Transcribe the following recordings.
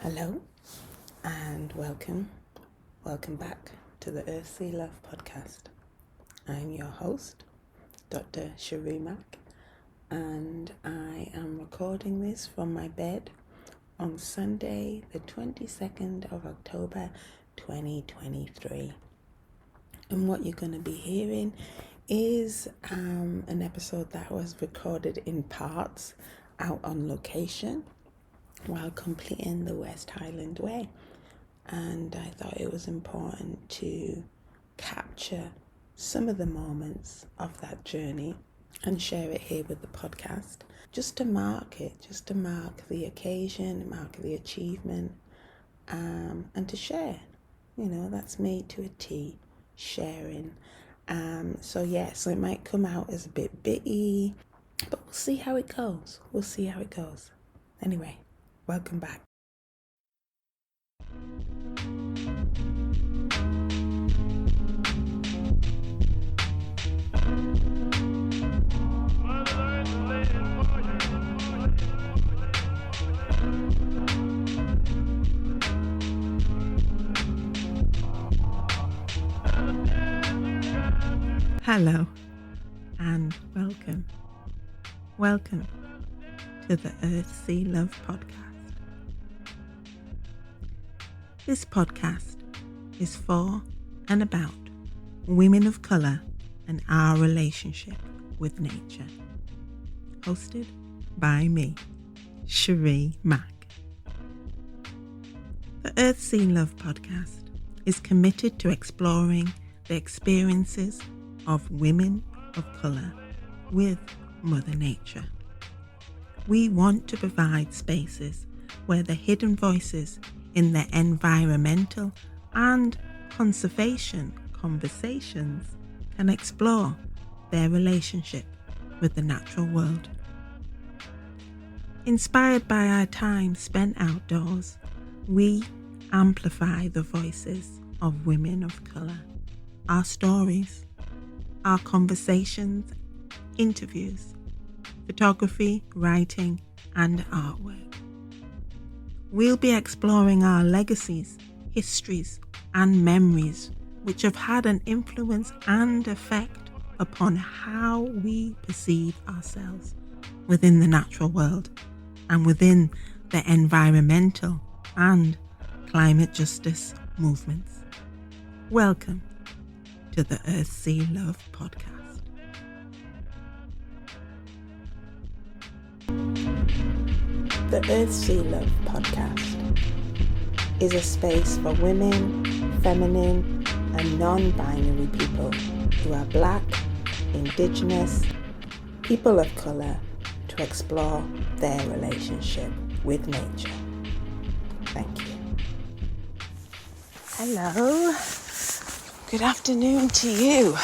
Hello and welcome back to the Earth, Sea, Love podcast. I'm your host, Dr. Sheree Mack, and I am recording this from my bed on Sunday, the 22nd of October, 2023. And what you're going to be hearing is an episode that was recorded in parts out on location while completing the West Highland Way. And I thought it was important to capture some of the moments of that journey and share it here with the podcast, just to mark the occasion, mark the achievement, and to share. That's me to a T, sharing. So it might come out as a bit bitty, but we'll see how it goes. Anyway, welcome back. Hello and welcome to the Earth, Sea, Love podcast. This podcast is for and about women of colour and our relationship with nature. Hosted by me, Sheree Mack. The Earth, Sea, Love podcast is committed to exploring the experiences of women of colour with Mother Nature. We want to provide spaces where the hidden voices in the environmental and conservation conversations can explore their relationship with the natural world. Inspired by our time spent outdoors, we amplify the voices of women of colour, our stories, our conversations, interviews, photography, writing, and artwork. We'll be exploring our legacies, histories, and memories which have had an influence and effect upon how we perceive ourselves within the natural world and within the environmental and climate justice movements. Welcome to the Earth, Sea, Love podcast. The Earth, Sea, Love podcast is a space for women, feminine, and non-binary people who are Black, Indigenous, people of colour to explore their relationship with nature. Thank you. Hello. Good afternoon to you,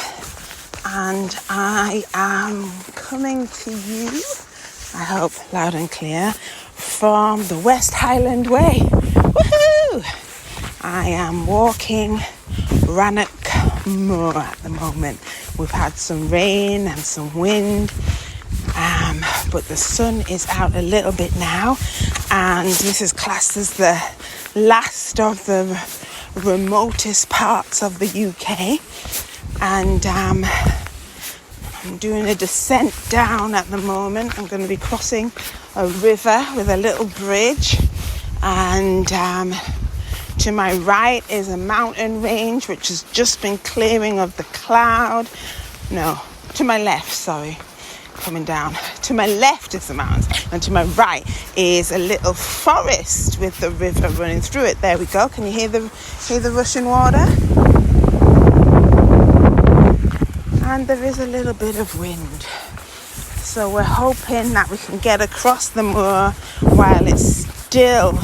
and I am coming to you, I hope loud and clear, from the West Highland Way. Woohoo! I am walking Rannoch Moor at the moment. We've had some rain and some wind, but the sun is out a little bit now, and this is classed as the last of the remotest parts of the UK, and I'm doing a descent down at the moment. I'm going to be crossing a river with a little bridge, and to my right is a mountain range which has just been clearing of the cloud. No, to my left, sorry, coming down. To my left is the mountains, and to my right is a little forest with the river running through it. There we go. Can you hear the rushing water? And there is a little bit of wind. So we're hoping that we can get across the moor while it's still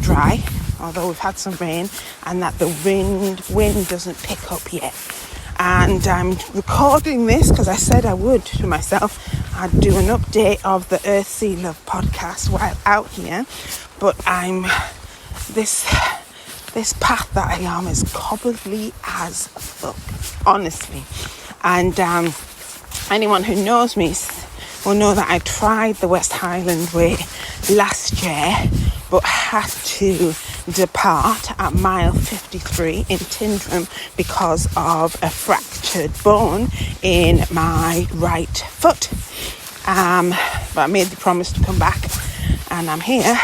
dry, although we've had some rain, and that the wind doesn't pick up yet. And I'm recording this because I said I would to myself. I'd do an update of the Earth, Sea, Love podcast while out here. But this path that I am is cobbly as fuck, honestly. And anyone who knows me will know that I tried the West Highland Way last year, but had to depart at mile 53 in Tyndrum because of a fractured bone in my right foot. But I made the promise to come back, and I'm here.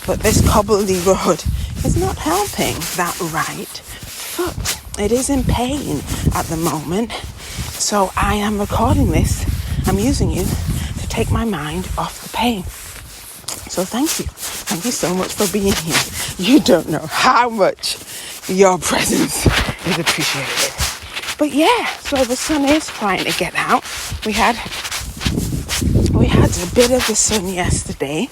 But this cobbledy road is not helping that right foot. It is in pain at the moment. So I am recording this. I'm using you to take my mind off the pain. So thank you. Thank you so much for being here. You don't know how much your presence is appreciated. But yeah, so the sun is trying to get out. We had a bit of the sun yesterday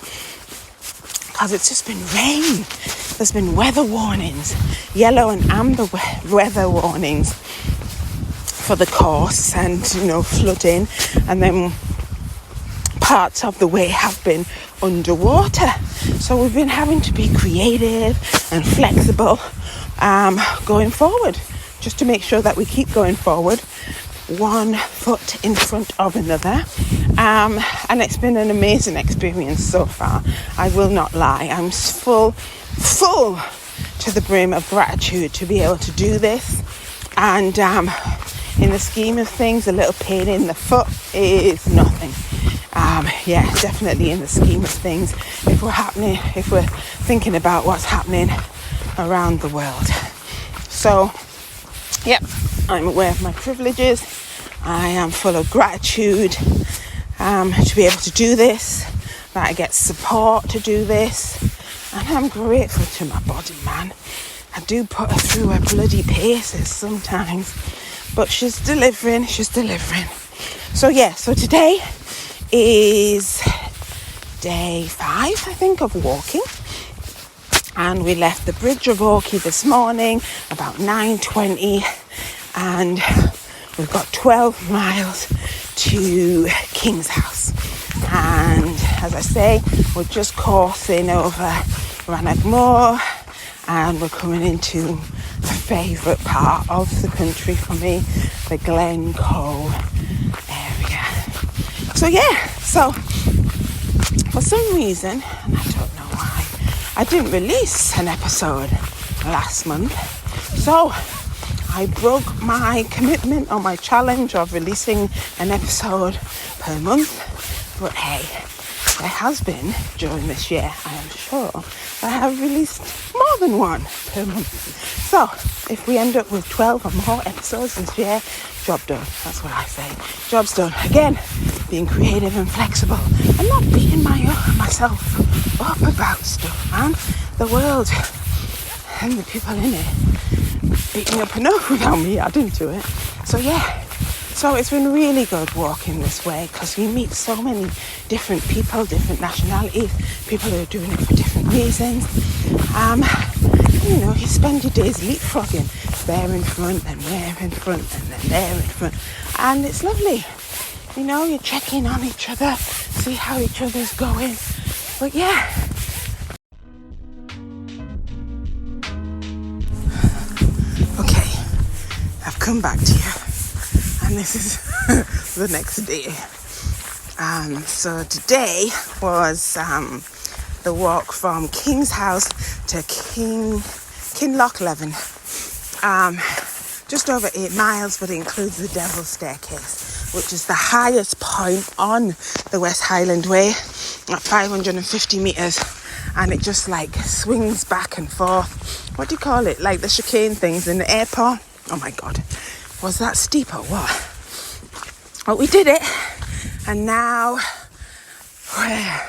because it's just been rain. There's been weather warnings, yellow and amber weather warnings for the course, and flooding, and then parts of the way have been underwater. So we've been having to be creative and flexible going forward, just to make sure that we keep going forward, one foot in front of another. And it's been an amazing experience so far. I will not lie. I'm full to the brim of gratitude to be able to do this. And in the scheme of things, a little pain in the foot is nothing. Definitely in the scheme of things, if we're thinking about what's happening around the world. So, I'm aware of my privileges. I am full of gratitude to be able to do this, that I get support to do this, and I'm grateful to my body, man. I do put her through her bloody paces sometimes, but she's delivering. So today is day 5, I think, of walking. And we left the Bridge of Orkney this morning about 9:20, and we've got 12 miles to King's House. And as I say, we're just coursing over Rannoch Moor, and we're coming into a favourite part of the country for me, the Glencoe area. So for some reason, and I don't know why, I didn't release an episode last month. So I broke my commitment or my challenge of releasing an episode per month. But hey, there has been, during this year, I am sure, I have released more than one per month. So if we end up with 12 or more episodes this year, job done. That's what I say. Job's done. Again, being creative and flexible and not beating myself up about stuff, man. The world and the people in it beating up enough without me adding to it. So it's been really good walking this way, because you meet so many different people, different nationalities, people who are doing it for different reasons. You spend your days leapfrogging, there in front and there in front and then there in front, and it's lovely. You check in on each other, see how each other's going. But yeah. Okay, I've come back to you. And this is the next day. So today was the walk from King's House to Kinloch Leven. Just over 8 miles, but it includes the Devil's Staircase, which is the highest point on the West Highland Way at 550 metres. And it just swings back and forth. What do you call it? Like the chicane things in the airport? Oh my God. Was that steep or what? Well, we did it, and now we're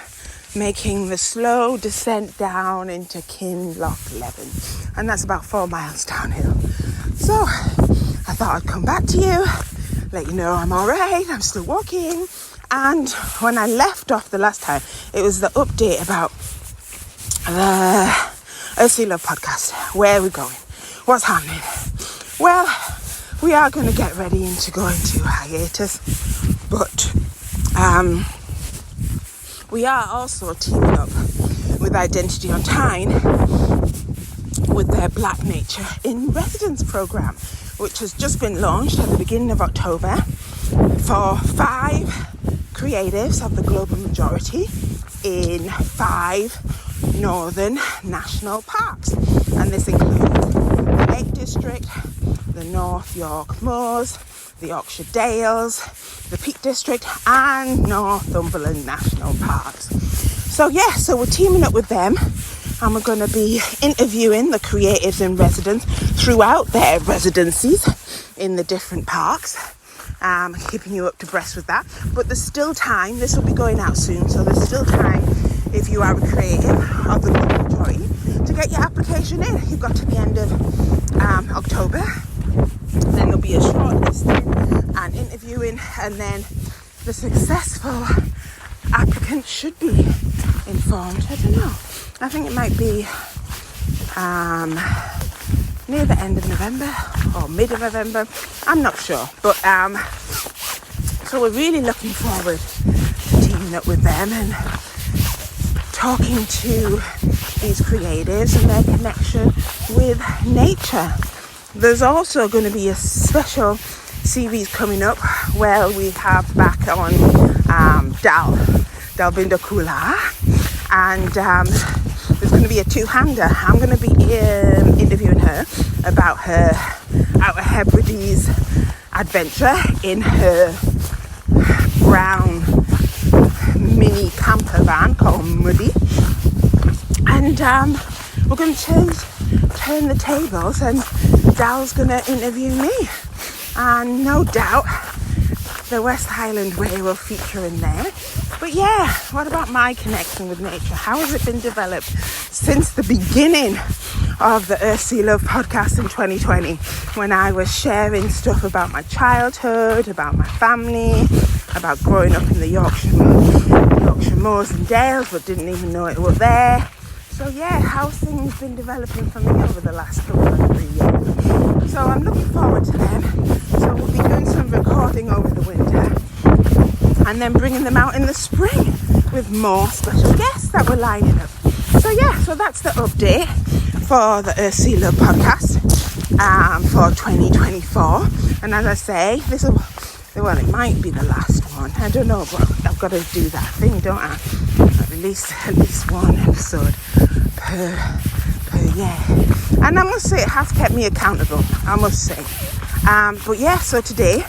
making the slow descent down into Kinloch Leven, and that's about 4 miles downhill. So I thought I'd come back to you, let you know I'm all right, I'm still walking. And when I left off the last time, it was the update about the Earthly Love podcast. Where are we going? What's happening? Well, we are going to get ready into going to hiatus, but we are also teaming up with Identity on Tyne with their Black Nature in Residence program, which has just been launched at the beginning of October for 5 creatives of the global majority in 5 northern national parks. And this includes the Lake District, the North York Moors, the Yorkshire Dales, the Peak District, and Northumberland National Parks. So so we're teaming up with them, and we're going to be interviewing the creatives and residents throughout their residencies in the different parks, keeping you up to breast with that. But there's still time. This will be going out soon, so there's still time if you are a creative of the majority to get your application in. You've got to the end of October. Then there'll be a shortlisting and interviewing, and then the successful applicant should be informed. I don't know. I think it might be near the end of November or mid of November. I'm not sure. But so we're really looking forward to teaming up with them and talking to these creatives and their connection with nature. There's also going to be a special series coming up where we have back on Dalvinda Kula, and there's going to be a two-hander. I'm going to be interviewing her about her Outer Hebrides adventure in her brown mini camper van called Muddy, and we're going to turn the tables, and Dal's going to interview me, and no doubt the West Highland Way will feature in there. But what about my connection with nature? How has it been developed since the beginning of the Earth, Sea, Love podcast in 2020, when I was sharing stuff about my childhood, about my family, about growing up in the Yorkshire Moors and Dales, but didn't even know it was there. So how's things been developing for me over the last 2 or 3 years? So I'm looking forward to them. So we'll be doing some recording over the winter, and then bringing them out in the spring with more special guests that we're lining up. So that's the update for the Earth, Sea, Love podcast for 2024. And as I say, it might be the last one. I don't know, but I've got to do that thing, don't I? At least one episode per year. And I must say, it has kept me accountable, I must say. So today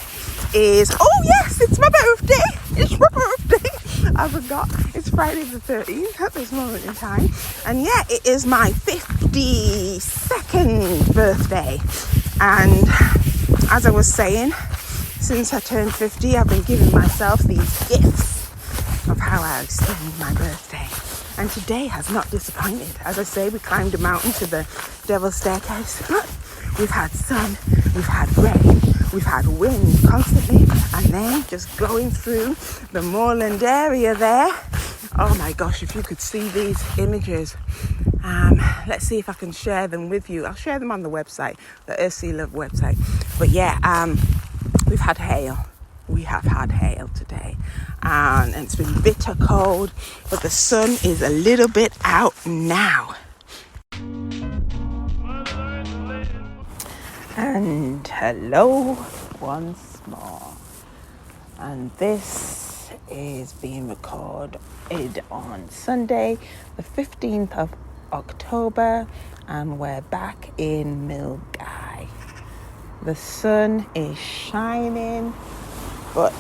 is, it's my birthday. It's my birthday. I forgot. It's Friday the 13th at this moment in time. And it is my 52nd birthday. And as I was saying, since I turned 50, I've been giving myself these gifts of how I spend my birthday. And today has not disappointed. As I say, we climbed a mountain to the Devil's Staircase, but we've had sun, we've had rain, we've had wind constantly, and then just going through the moorland area there. Oh my gosh, if you could see these images. Let's see if I can share them with you. I'll share them on the website, the Earth, Sea, Love website. But we've had hail. We have had hail today, and it's been bitter cold, but the sun is a little bit out now. And hello once more. And this is being recorded on Sunday, the 15th of October, and we're back in Milgai. The sun is shining, but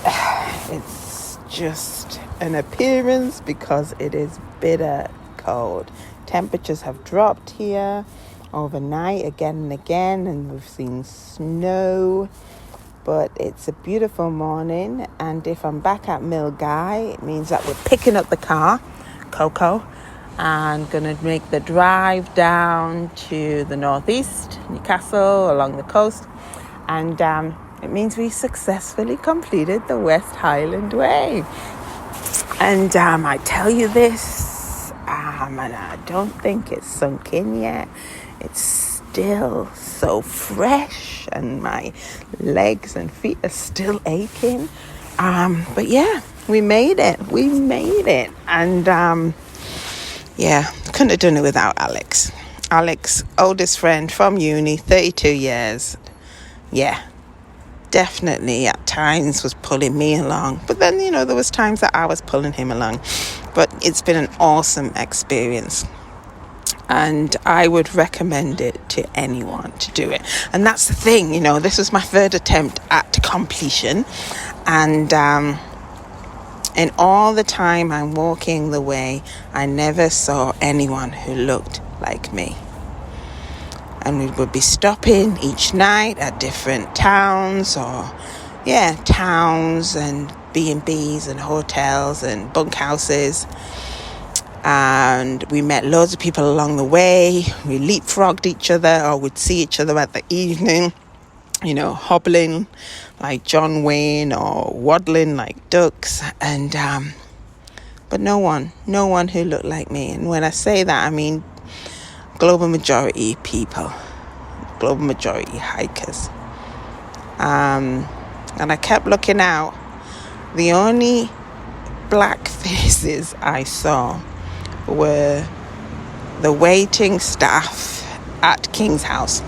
it's just an appearance because it is bitter cold. Temperatures have dropped here overnight again and again, and we've seen snow, but it's a beautiful morning. And if I'm back at Milgai, it means that we're picking up the car, Coco, and gonna make the drive down to the northeast, Newcastle, along the coast, and it means we successfully completed the West Highland Way. And I tell you this, and I don't think it's sunk in yet. It's still so fresh, and my legs and feet are still aching. But we made it. And couldn't have done it without Alex. Alex, oldest friend from uni, 32 years. Definitely at times was pulling me along. But then, there was times that I was pulling him along. But it's been an awesome experience. And I would recommend it to anyone to do it. And that's the thing, this was my third attempt at completion. And in all the time I'm walking the way, I never saw anyone who looked like me. And we would be stopping each night at different towns and B&Bs and hotels and bunkhouses. And we met loads of people along the way. We leapfrogged each other, or would see each other at the evening, hobbling like John Wayne or waddling like ducks. And but no one who looked like me. And when I say that, I mean global majority people, global majority hikers. And I kept looking out. The only black faces I saw were the waiting staff at King's House,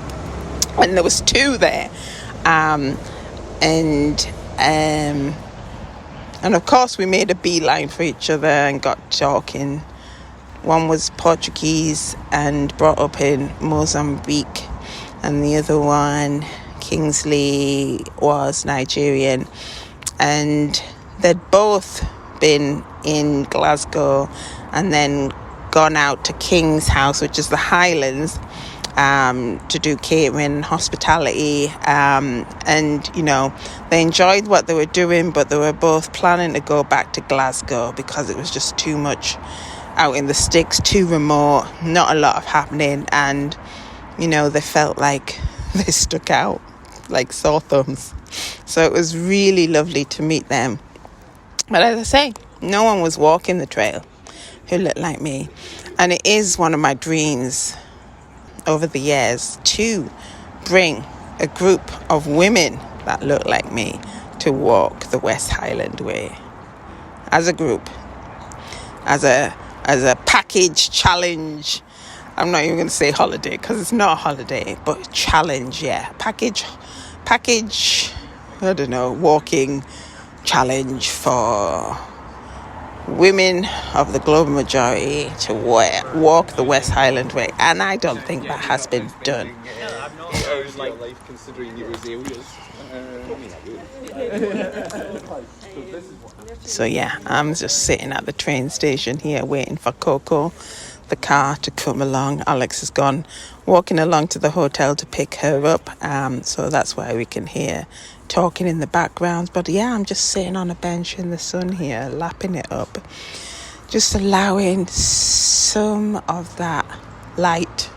and there was two there, and of course we made a beeline for each other and got talking. One was Portuguese and brought up in Mozambique, and the other one, Kingsley, was Nigerian, and they'd both been in Glasgow and then gone out to King's House, which is the Highlands, to do catering and hospitality. And, they enjoyed what they were doing, but they were both planning to go back to Glasgow because it was just too much out in the sticks, too remote, not a lot of happening. And, they felt like they stuck out like sore thumbs. So it was really lovely to meet them. But as I say, no one was walking the trail who looked like me. And it is one of my dreams over the years to bring a group of women that look like me to walk the West Highland Way as a group, as a package challenge. I'm not even going to say holiday because it's not a holiday, but challenge, yeah. Package, I don't know, walking challenge for women of the global majority to walk the West Highland Way. And I don't think that has been done. So yeah, I'm just sitting at the train station here waiting for Coco, the car, to come along. Alex has gone walking along to the hotel to pick her up, so that's why we can hear talking in the background. But yeah, I'm just sitting on a bench in the sun here, lapping it up, just allowing some of that light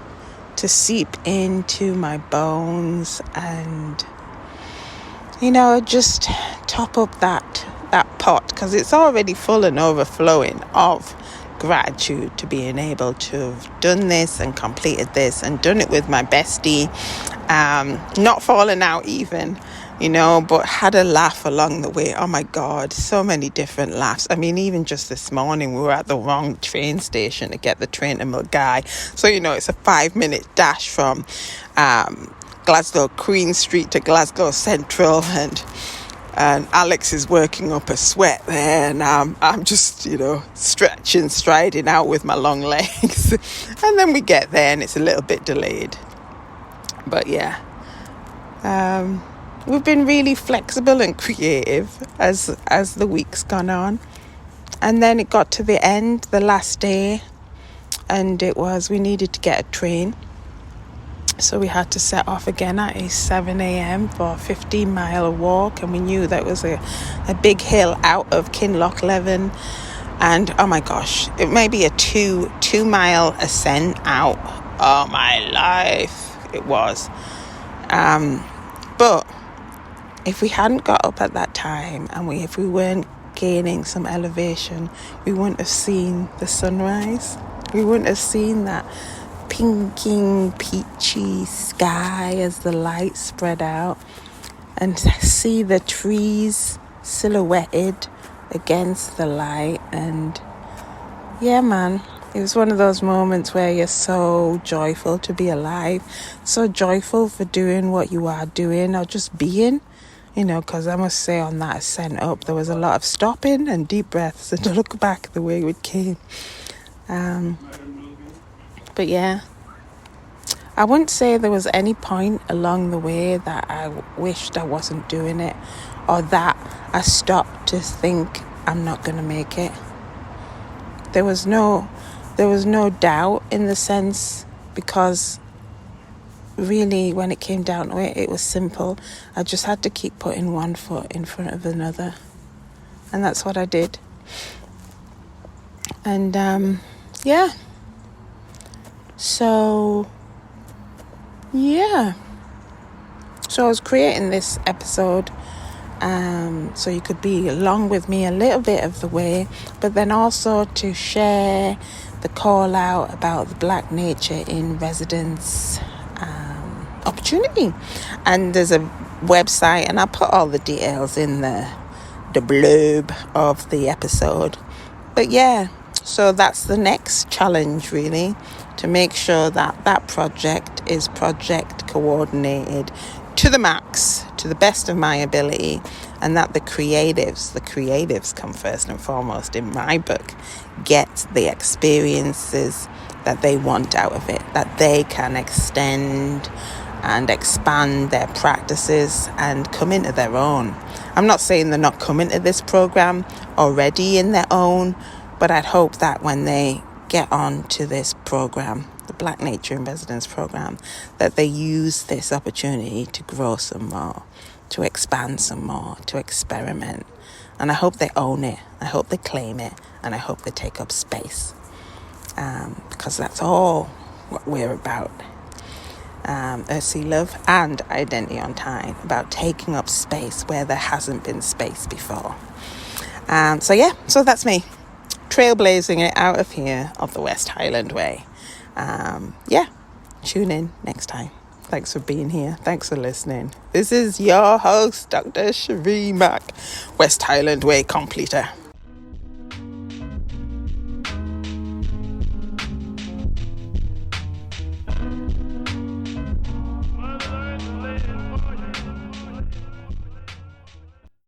to seep into my bones and just top up that pot, because it's already full and overflowing of gratitude to being able to have done this and completed this and done it with my bestie, not falling out even, but had a laugh along the way. Oh my God, so many different laughs. I mean, even just this morning, we were at the wrong train station to get the train to Mulgai. So, it's a 5-minute dash from Glasgow Queen Street to Glasgow Central, and Alex is working up a sweat there, and I'm just, stretching, striding out with my long legs. And then we get there and it's a little bit delayed. But yeah, we've been really flexible and creative as the week's gone on. And then it got to the end, the last day, and we needed to get a train. So we had to set off again at 7 a.m. for a 15-mile walk, and we knew that was a big hill out of Kinlochleven, and oh my gosh, it may be a 2-mile ascent out. Oh my life, it was. But if we hadn't got up at that time, and if we weren't gaining some elevation, we wouldn't have seen the sunrise. We wouldn't have seen that pinking, peachy sky as the light spread out, and see the trees silhouetted against the light. And yeah, man, it was one of those moments where you're so joyful to be alive, so joyful for doing what you are doing, or just being, because I must say on that ascent up, there was a lot of stopping and deep breaths and to look back the way we came. But yeah, I wouldn't say there was any point along the way that I wished I wasn't doing it, or that I stopped to think I'm not going to make it. There was no doubt in the sense, because really when it came down to it, it was simple. I just had to keep putting one foot in front of another. And that's what I did. And yeah. So I was creating this episode so you could be along with me a little bit of the way, but then also to share the call out about the Black Nature in Residence opportunity. And there's a website, and I'll put all the details in the blurb of the episode. But yeah, so that's the next challenge, really, to make sure that that project is project coordinated to the max, to the best of my ability, and that the creatives come first and foremost in my book, get the experiences that they want out of it, that they can extend and expand their practices and come into their own. I'm not saying they're not coming to this program already in their own, but I'd hope that when they get on to this program, the Black Nature in Residence program, that they use this opportunity to grow some more, to expand some more, to experiment. And I hope they own it. I hope they claim it. And I hope they take up space. Because that's all what we're about. Earthsea Love and Identity on Time, about taking up space where there hasn't been space before. So that's me, trailblazing it out of here of the West Highland way. Tune in next time. Thanks for being here. Thanks for listening. This is your host, Dr. Sheree Mack, West Highland Way completer.